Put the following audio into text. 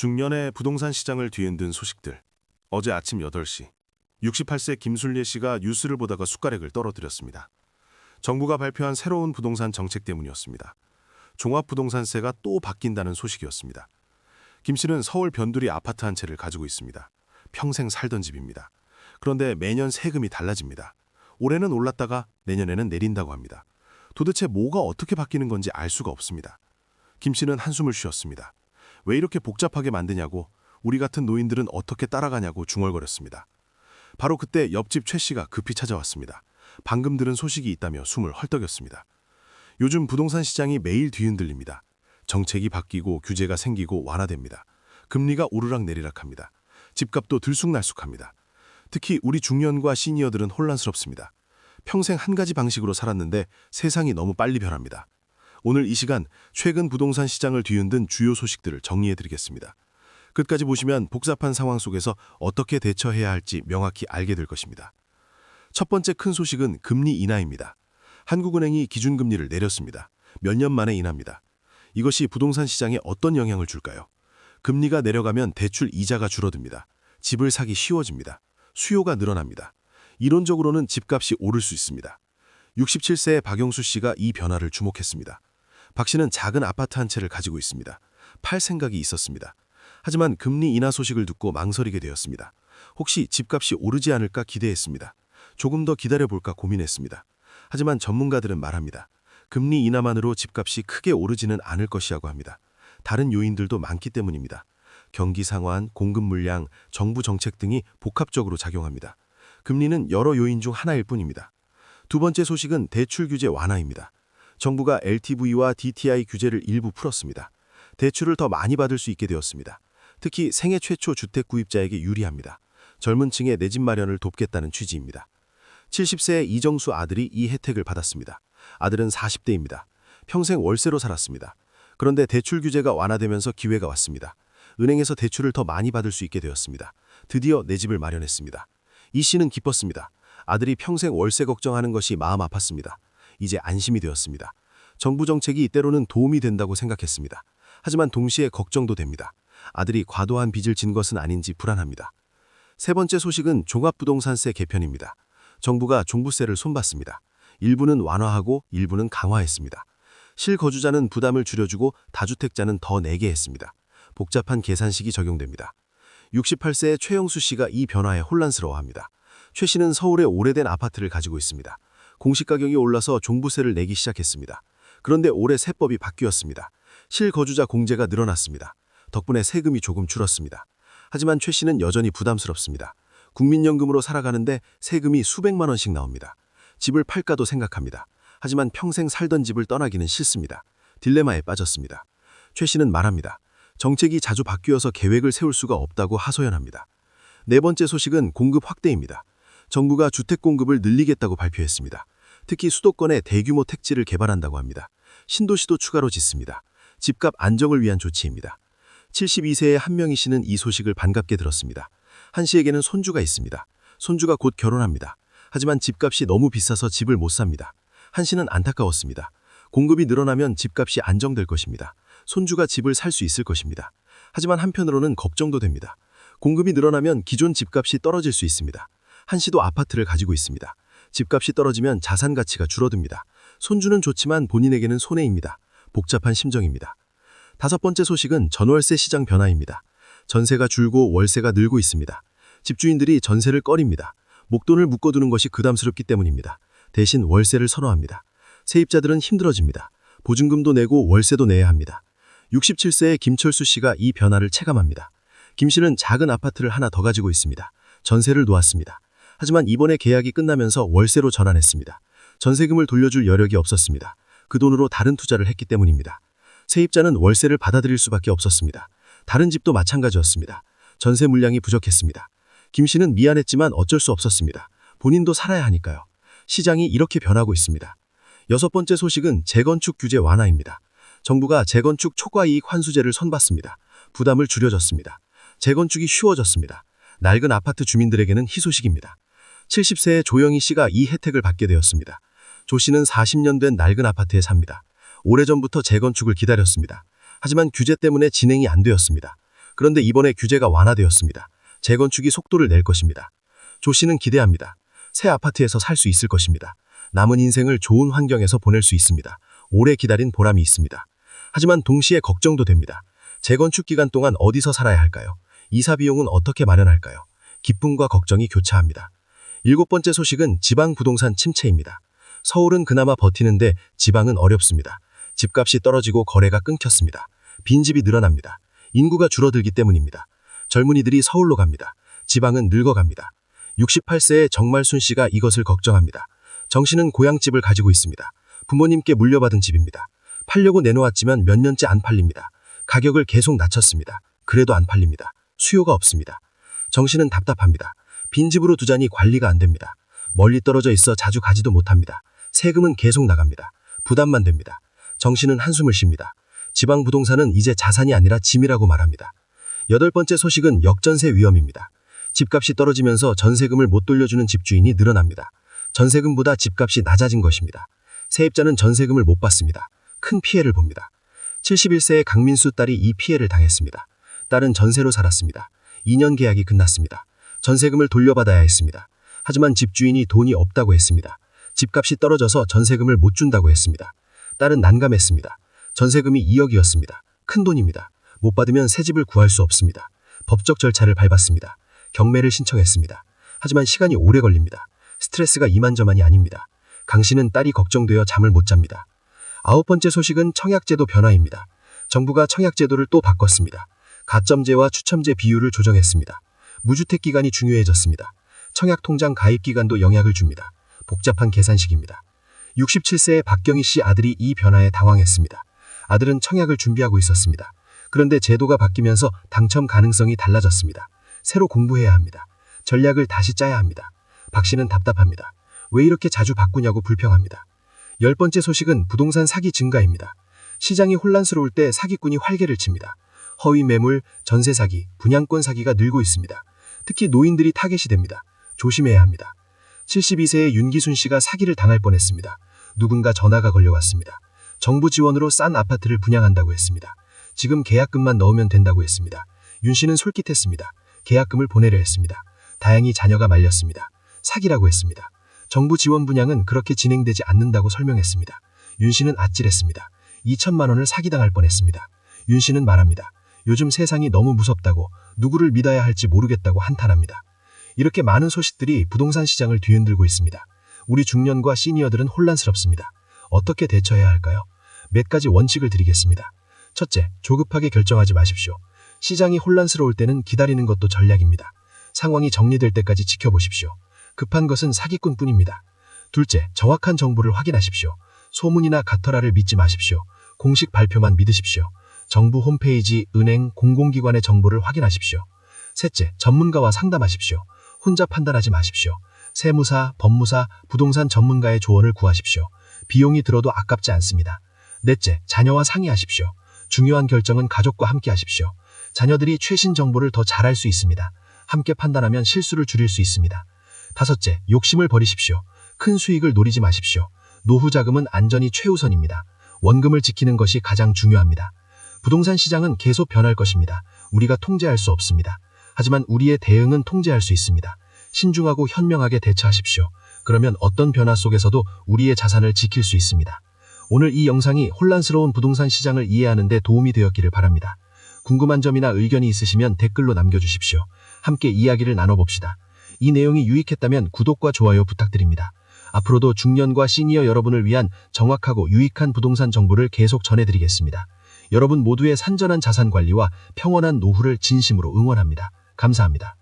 중년의 부동산 시장을 뒤흔든 소식들. 어제 아침 8시, 68세 김순례 씨가 뉴스를 보다가 숟가락을 떨어뜨렸습니다. 정부가 발표한 새로운 부동산 정책 때문이었습니다. 종합부동산세가 또 바뀐다는 소식이었습니다. 김 씨는 서울 변두리 아파트 한 채를 가지고 있습니다. 평생 살던 집입니다. 그런데 매년 세금이 달라집니다. 올해는 올랐다가 내년에는 내린다고 합니다. 도대체 뭐가 어떻게 바뀌는 건지 알 수가 없습니다. 김 씨는 한숨을 쉬었습니다. 왜 이렇게 복잡하게 만드냐고, 우리 같은 노인들은 어떻게 따라가냐고 중얼거렸습니다. 바로 그때 옆집 최 씨가 급히 찾아왔습니다. 방금 들은 소식이 있다며 숨을 헐떡였습니다. 요즘 부동산 시장이 매일 뒤흔들립니다. 정책이 바뀌고 규제가 생기고 완화됩니다. 금리가 오르락내리락합니다. 집값도 들쑥날쑥합니다. 특히 우리 중년과 시니어들은 혼란스럽습니다. 평생 한 가지 방식으로 살았는데 세상이 너무 빨리 변합니다. 오늘 이 시간 최근 부동산 시장을 뒤흔든 주요 소식들을 정리해드리겠습니다. 끝까지 보시면 복잡한 상황 속에서 어떻게 대처해야 할지 명확히 알게 될 것입니다. 첫 번째 큰 소식은 금리 인하입니다. 한국은행이 기준금리를 내렸습니다. 몇 년 만에 인하입니다. 이것이 부동산 시장에 어떤 영향을 줄까요? 금리가 내려가면 대출 이자가 줄어듭니다. 집을 사기 쉬워집니다. 수요가 늘어납니다. 이론적으로는 집값이 오를 수 있습니다. 67세의 박영수 씨가 이 변화를 주목했습니다. 박 씨는 작은 아파트 한 채를 가지고 있습니다. 팔 생각이 있었습니다. 하지만 금리 인하 소식을 듣고 망설이게 되었습니다. 혹시 집값이 오르지 않을까 기대했습니다. 조금 더 기다려볼까 고민했습니다. 하지만 전문가들은 말합니다. 금리 인하만으로 집값이 크게 오르지는 않을 것이라고 합니다. 다른 요인들도 많기 때문입니다. 경기 상환, 공급 물량, 정부 정책 등이 복합적으로 작용합니다. 금리는 여러 요인 중 하나일 뿐입니다. 두 번째 소식은 대출 규제 완화입니다. 정부가 LTV와 DTI 규제를 일부 풀었습니다. 대출을 더 많이 받을 수 있게 되었습니다. 특히 생애 최초 주택 구입자에게 유리합니다. 젊은 층의 내 집 마련을 돕겠다는 취지입니다. 70세의 이정수 아들이 이 혜택을 받았습니다. 아들은 40대입니다. 평생 월세로 살았습니다. 그런데 대출 규제가 완화되면서 기회가 왔습니다. 은행에서 대출을 더 많이 받을 수 있게 되었습니다. 드디어 내 집을 마련했습니다. 이 씨는 기뻤습니다. 아들이 평생 월세 걱정하는 것이 마음 아팠습니다. 이제 안심이 되었습니다. 정부 정책이 때로는 도움이 된다고 생각했습니다. 하지만 동시에 걱정도 됩니다. 아들이 과도한 빚을 진 것은 아닌지 불안합니다. 세 번째 소식은 종합부동산세 개편입니다. 정부가 종부세를 손봤습니다. 일부는 완화하고 일부는 강화했습니다. 실거주자는 부담을 줄여주고 다주택자는 더 내게 했습니다. 복잡한 계산식이 적용됩니다. 68세의 최영수 씨가 이 변화에 혼란스러워합니다. 최 씨는 서울의 오래된 아파트를 가지고 있습니다. 공시가격이 올라서 종부세를 내기 시작했습니다. 그런데 올해 세법이 바뀌었습니다. 실거주자 공제가 늘어났습니다. 덕분에 세금이 조금 줄었습니다. 하지만 최 씨는 여전히 부담스럽습니다. 국민연금으로 살아가는데 세금이 수백만 원씩 나옵니다. 집을 팔까도 생각합니다. 하지만 평생 살던 집을 떠나기는 싫습니다. 딜레마에 빠졌습니다. 최 씨는 말합니다. 정책이 자주 바뀌어서 계획을 세울 수가 없다고 하소연합니다. 네 번째 소식은 공급 확대입니다. 정부가 주택 공급을 늘리겠다고 발표했습니다. 특히 수도권에 대규모 택지를 개발한다고 합니다. 신도시도 추가로 짓습니다. 집값 안정을 위한 조치입니다. 72세의 한명희 씨는 이 소식을 반갑게 들었습니다. 한 씨에게는 손주가 있습니다. 손주가 곧 결혼합니다. 하지만 집값이 너무 비싸서 집을 못 삽니다. 한 씨는 안타까웠습니다. 공급이 늘어나면 집값이 안정될 것입니다. 손주가 집을 살 수 있을 것입니다. 하지만 한편으로는 걱정도 됩니다. 공급이 늘어나면 기존 집값이 떨어질 수 있습니다. 한 씨도 아파트를 가지고 있습니다. 집값이 떨어지면 자산 가치가 줄어듭니다. 손주는 좋지만 본인에게는 손해입니다. 복잡한 심정입니다. 다섯 번째 소식은 전월세 시장 변화입니다. 전세가 줄고 월세가 늘고 있습니다. 집주인들이 전세를 꺼립니다. 목돈을 묶어두는 것이 부담스럽기 때문입니다. 대신 월세를 선호합니다. 세입자들은 힘들어집니다. 보증금도 내고 월세도 내야 합니다. 67세의 김철수 씨가 이 변화를 체감합니다. 김 씨는 작은 아파트를 하나 더 가지고 있습니다. 전세를 놓았습니다. 하지만 이번에 계약이 끝나면서 월세로 전환했습니다. 전세금을 돌려줄 여력이 없었습니다. 그 돈으로 다른 투자를 했기 때문입니다. 세입자는 월세를 받아들일 수밖에 없었습니다. 다른 집도 마찬가지였습니다. 전세 물량이 부족했습니다. 김 씨는 미안했지만 어쩔 수 없었습니다. 본인도 살아야 하니까요. 시장이 이렇게 변하고 있습니다. 여섯 번째 소식은 재건축 규제 완화입니다. 정부가 재건축 초과이익 환수제를 선봤습니다. 부담을 줄여줬습니다. 재건축이 쉬워졌습니다. 낡은 아파트 주민들에게는 희소식입니다. 70세의 조영희 씨가 이 혜택을 받게 되었습니다. 조 씨는 40년 된 낡은 아파트에 삽니다. 오래전부터 재건축을 기다렸습니다. 하지만 규제 때문에 진행이 안 되었습니다. 그런데 이번에 규제가 완화되었습니다. 재건축이 속도를 낼 것입니다. 조 씨는 기대합니다. 새 아파트에서 살 수 있을 것입니다. 남은 인생을 좋은 환경에서 보낼 수 있습니다. 오래 기다린 보람이 있습니다. 하지만 동시에 걱정도 됩니다. 재건축 기간 동안 어디서 살아야 할까요? 이사 비용은 어떻게 마련할까요? 기쁨과 걱정이 교차합니다. 7번째 소식은 지방 부동산 침체입니다. 서울은 그나마 버티는데 지방은 어렵습니다. 집값이 떨어지고 거래가 끊겼습니다. 빈집이 늘어납니다. 인구가 줄어들기 때문입니다. 젊은이들이 서울로 갑니다. 지방은 늙어갑니다. 68세의 정말순 씨가 이것을 걱정합니다. 정 씨는 고향집을 가지고 있습니다. 부모님께 물려받은 집입니다. 팔려고 내놓았지만 몇 년째 안 팔립니다. 가격을 계속 낮췄습니다. 그래도 안 팔립니다. 수요가 없습니다. 정 씨는 답답합니다. 빈집으로 두자니 관리가 안 됩니다. 멀리 떨어져 있어 자주 가지도 못합니다. 세금은 계속 나갑니다. 부담만 됩니다. 정 씨는 한숨을 쉽니다. 지방 부동산은 이제 자산이 아니라 짐이라고 말합니다. 8번째 소식은 역전세 위험입니다. 집값이 떨어지면서 전세금을 못 돌려주는 집주인이 늘어납니다. 전세금보다 집값이 낮아진 것입니다. 세입자는 전세금을 못 받습니다. 큰 피해를 봅니다. 71세의 강민수 딸이 이 피해를 당했습니다. 딸은 전세로 살았습니다. 2년 계약이 끝났습니다. 전세금을 돌려받아야 했습니다. 하지만 집주인이 돈이 없다고 했습니다. 집값이 떨어져서 전세금을 못 준다고 했습니다. 딸은 난감했습니다. 전세금이 2억이었습니다. 큰 돈입니다. 못 받으면 새 집을 구할 수 없습니다. 법적 절차를 밟았습니다. 경매를 신청했습니다. 하지만 시간이 오래 걸립니다. 스트레스가 이만저만이 아닙니다. 강 씨는 딸이 걱정되어 잠을 못 잡니다. 9번째 소식은 청약제도 변화입니다. 정부가 청약제도를 또 바꿨습니다. 가점제와 추첨제 비율을 조정했습니다. 무주택 기간이 중요해졌습니다. 청약통장 가입 기간도 영향을 줍니다. 복잡한 계산식입니다. 67세의 박경희 씨 아들이 이 변화에 당황했습니다. 아들은 청약을 준비하고 있었습니다. 그런데 제도가 바뀌면서 당첨 가능성이 달라졌습니다. 새로 공부해야 합니다. 전략을 다시 짜야 합니다. 박 씨는 답답합니다. 왜 이렇게 자주 바꾸냐고 불평합니다. 10번째 소식은 부동산 사기 증가입니다. 시장이 혼란스러울 때 사기꾼이 활개를 칩니다. 허위 매물, 전세 사기, 분양권 사기가 늘고 있습니다. 특히 노인들이 타겟이 됩니다. 조심해야 합니다. 72세의 윤기순 씨가 사기를 당할 뻔했습니다. 누군가 전화가 걸려왔습니다. 정부 지원으로 싼 아파트를 분양한다고 했습니다. 지금 계약금만 넣으면 된다고 했습니다. 윤 씨는 솔깃했습니다. 계약금을 보내려 했습니다. 다행히 자녀가 말렸습니다. 사기라고 했습니다. 정부 지원 분양은 그렇게 진행되지 않는다고 설명했습니다. 윤 씨는 아찔했습니다. 2천만 원을 사기당할 뻔했습니다. 윤 씨는 말합니다. 요즘 세상이 너무 무섭다고, 누구를 믿어야 할지 모르겠다고 한탄합니다. 이렇게 많은 소식들이 부동산 시장을 뒤흔들고 있습니다. 우리 중년과 시니어들은 혼란스럽습니다. 어떻게 대처해야 할까요? 몇 가지 원칙을 드리겠습니다. 첫째, 조급하게 결정하지 마십시오. 시장이 혼란스러울 때는 기다리는 것도 전략입니다. 상황이 정리될 때까지 지켜보십시오. 급한 것은 사기꾼뿐입니다. 둘째, 정확한 정보를 확인하십시오. 소문이나 가터라를 믿지 마십시오. 공식 발표만 믿으십시오. 정부 홈페이지, 은행, 공공기관의 정보를 확인하십시오. 셋째, 전문가와 상담하십시오. 혼자 판단하지 마십시오. 세무사, 법무사, 부동산 전문가의 조언을 구하십시오. 비용이 들어도 아깝지 않습니다. 넷째, 자녀와 상의하십시오. 중요한 결정은 가족과 함께 하십시오. 자녀들이 최신 정보를 더 잘할 수 있습니다. 함께 판단하면 실수를 줄일 수 있습니다. 다섯째, 욕심을 버리십시오. 큰 수익을 노리지 마십시오. 노후 자금은 안전이 최우선입니다. 원금을 지키는 것이 가장 중요합니다. 부동산 시장은 계속 변할 것입니다. 우리가 통제할 수 없습니다. 하지만 우리의 대응은 통제할 수 있습니다. 신중하고 현명하게 대처하십시오. 그러면 어떤 변화 속에서도 우리의 자산을 지킬 수 있습니다. 오늘 이 영상이 혼란스러운 부동산 시장을 이해하는 데 도움이 되었기를 바랍니다. 궁금한 점이나 의견이 있으시면 댓글로 남겨주십시오. 함께 이야기를 나눠봅시다. 이 내용이 유익했다면 구독과 좋아요 부탁드립니다. 앞으로도 중년과 시니어 여러분을 위한 정확하고 유익한 부동산 정보를 계속 전해드리겠습니다. 여러분 모두의 산전한 자산 관리와 평온한 노후를 진심으로 응원합니다. 감사합니다.